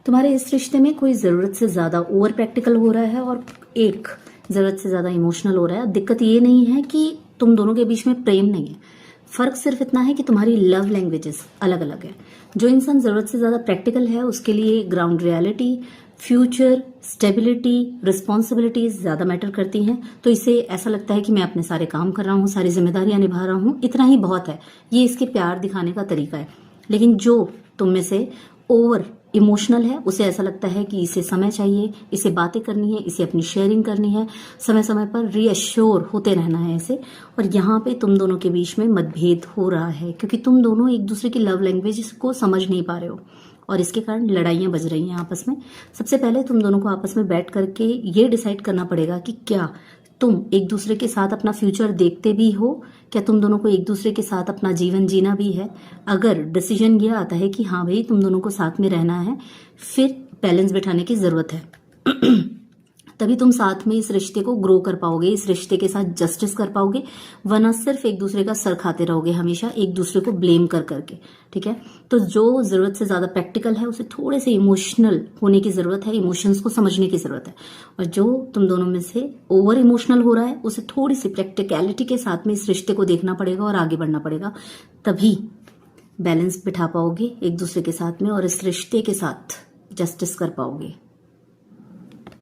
तुम्हारे इस रिश्ते में कोई ज़रूरत से ज़्यादा ओवर प्रैक्टिकल हो रहा है और एक ज़रूरत से ज़्यादा इमोशनल हो रहा है। दिक्कत ये नहीं है कि तुम दोनों के बीच में प्रेम नहीं है, फ़र्क सिर्फ इतना है कि तुम्हारी लव लैंग्वेजेस अलग अलग है। जो इंसान ज़रूरत से ज़्यादा प्रैक्टिकल है उसके लिए ground reality, future, stability, responsibilities ज़्यादा मैटर करती हैं। तो इसे ऐसा लगता है कि मैं अपने सारे काम कर रहा हूँ, सारी जिम्मेदारियां निभा रहा हूँ, इतना ही बहुत है। ये इसके प्यार दिखाने का तरीका है। लेकिन जो तुम में से ओवर इमोशनल है उसे ऐसा लगता है कि इसे समय चाहिए, इसे बातें करनी है, इसे अपनी शेयरिंग करनी है, समय समय पर रीअश्योर होते रहना है इसे। और यहाँ पे तुम दोनों के बीच में मतभेद हो रहा है क्योंकि तुम दोनों एक दूसरे की लव लैंग्वेज को समझ नहीं पा रहे हो और इसके कारण लड़ाइयाँ बज रही हैं आपस में। सबसे पहले तुम दोनों को आपस में बैठ करके ये डिसाइड करना पड़ेगा कि क्या तुम एक दूसरे के साथ अपना फ्यूचर देखते भी हो, क्या तुम दोनों को एक दूसरे के साथ अपना जीवन जीना भी है। अगर डिसीजन ये आता है कि हाँ भाई तुम दोनों को साथ में रहना है, फिर बैलेंस बिठाने की जरूरत है। तभी तुम साथ में इस रिश्ते को ग्रो कर पाओगे, इस रिश्ते के साथ जस्टिस कर पाओगे, वरना सिर्फ एक दूसरे का सर खाते रहोगे हमेशा एक दूसरे को ब्लेम कर करके। ठीक है, तो जो जरूरत से ज्यादा प्रैक्टिकल है उसे थोड़े से इमोशनल होने की जरूरत है, इमोशंस को समझने की जरूरत है। और जो तुम दोनों में से ओवर इमोशनल हो रहा है उसे थोड़ी सी प्रैक्टिकलिटी के साथ में इस रिश्ते को देखना पड़ेगा और आगे बढ़ना पड़ेगा। तभी बैलेंस बिठा पाओगे एक दूसरे के साथ में और इस रिश्ते के साथ जस्टिस कर पाओगे।